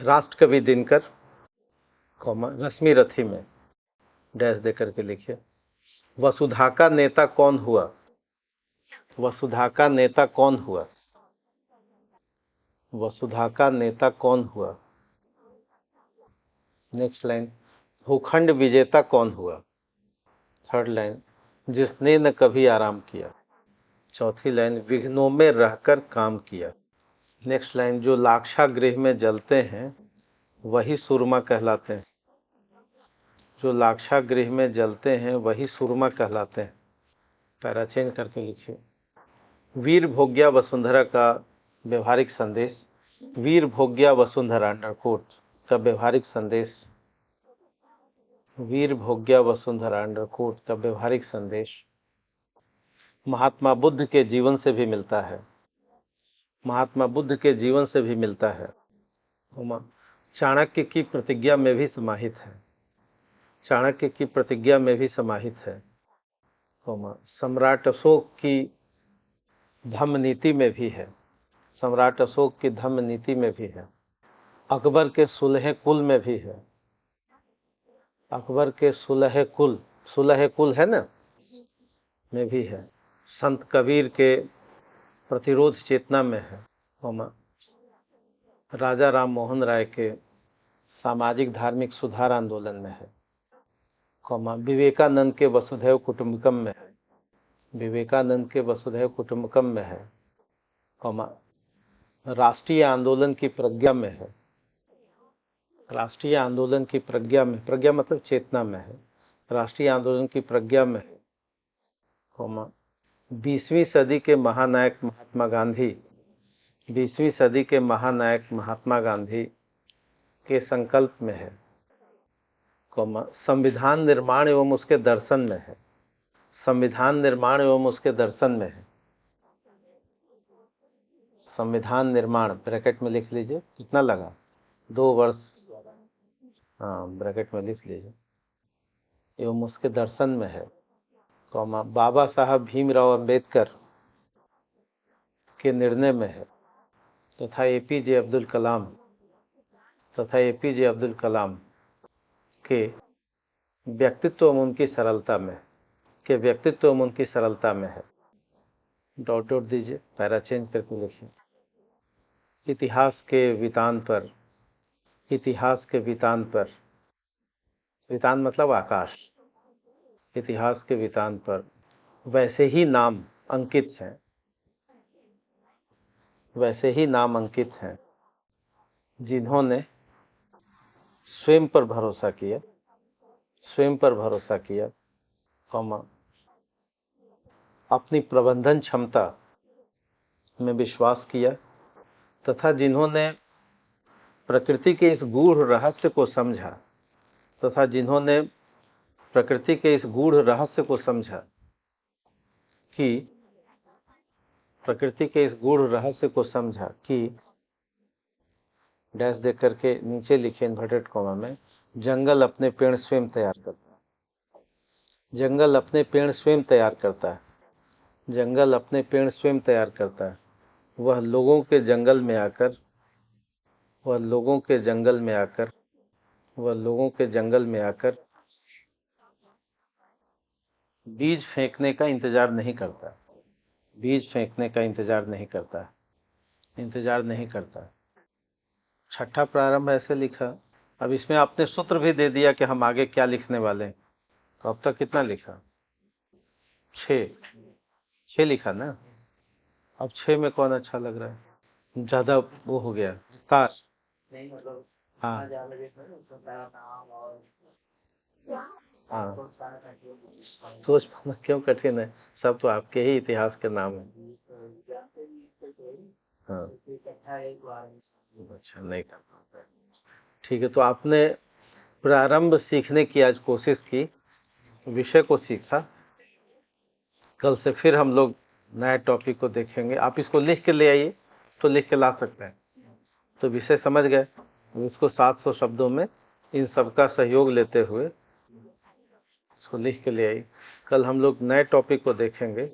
राष्ट्रकवि Dinkar, comma रश्मि रथी में dash दे करके लिखिए। वसुधा का नेता कौन हुआ? वसुधा का नेता कौन हुआ? वसुधा का नेता कौन हुआ? नेक्स्ट लाइन, भूखंड विजेता कौन हुआ? थर्ड लाइन, जिसने न कभी आराम किया। चौथी लाइन, विघ्नों में रहकर काम किया। नेक्स्ट लाइन, जो लाक्षागृह में जलते हैं वही सुरमा कहलाते हैं। जो लाक्षागृह में जलते हैं वही सुरमा कहलाते हैं। पैरा चेंज करके लिखिए। वीर भोग्या वसुंधरा का व्यवहारिक संदेश। वीर भोग्या वसुंधरा अंडरकोट का व्यवहारिक संदेश। वीर भोग्या वसुंधरा अंडरकोट का व्यवहारिक संदेश महात्मा बुद्ध के जीवन से भी मिलता है। महात्मा बुद्ध के जीवन से भी मिलता है। चाणक्य की प्रतिज्ञा में भी समाहित है। चाणक्य की प्रतिज्ञा में भी समाहित है। सम्राट अशोक की धम्म नीति में भी है। सम्राट अशोक की धम्म नीति में भी है। अकबर के सुलह कुल में भी है। अकबर के सुलह कुल है ना, में भी है। संत कबीर के प्रतिरोध चेतना में है। राजा राम मोहन राय के सामाजिक धार्मिक सुधार आंदोलन में है। विवेकानंद के वसुधैव कुटुंबकम में है। विवेकानंद के वसुधैव कुटुंबकम में है। राष्ट्रीय आंदोलन की प्रज्ञा में है। राष्ट्रीय आंदोलन की प्रज्ञा में, प्रज्ञा मतलब चेतना में है। राष्ट्रीय आंदोलन की प्रज्ञा में है। 20वीं सदी के महानायक महात्मा गांधी, 20वीं सदी के महानायक महात्मा गांधी के संकल्प में है। संविधान निर्माण एवं उसके दर्शन में है। संविधान निर्माण एवं उसके दर्शन में है। संविधान निर्माण ब्रैकेट में लिख लीजिए, कितना लगा, 2 वर्ष, हाँ ब्रैकेट में लिख लीजिए, एवं उसके दर्शन में है। बाबा साहब भीमराव अंबेडकर के निर्णय में है। तथा एपीजे अब्दुल कलाम के व्यक्तित्व एवं उनकी सरलता में, है। डॉट डॉट दीजिए, पैरा चेंज करके लिखिए। इतिहास के वितान पर, वितान मतलब आकाश, इतिहास के वितान पर वैसे ही नाम अंकित हैं जिन्होंने स्वयं पर भरोसा किया, अपनी प्रबंधन क्षमता में विश्वास किया, तथा जिन्होंने प्रकृति के इस गूढ़ रहस्य को समझा कि डैश देख करके नीचे लिखे इन्वर्टेड कॉमा में, जंगल अपने पेड़ स्वयं तैयार करता है। जंगल अपने पेड़ स्वयं तैयार करता है। वह लोगों के जंगल में आकर बीज फेंकने का इंतजार नहीं करता। छठा प्रारंभ ऐसे लिखा। अब इसमें आपने सूत्र भी दे दिया कि हम आगे क्या लिखने वाले हैं। तो अब तक कितना लिखा, 6 लिखा ना। अब 6 में कौन अच्छा लग रहा है, ज्यादा वो हो गया तार, हाँ हाँ, सोच पाना क्यों कठिन है, सब तो आपके ही इतिहास के नाम है। हाँ अच्छा, नहीं कर पाता, ठीक है। तो आपने प्रारंभ सीखने की आज कोशिश की, विषय को सीखा। कल से फिर हम लोग नए टॉपिक को देखेंगे। आप इसको लिख के ले आइए, तो लिख के ला सकते हैं, तो विषय समझ गए। उसको 700 शब्दों में इन सबका सहयोग लेते हुए इसको लिख के ले आइए। कल हम लोग नए टॉपिक को देखेंगे।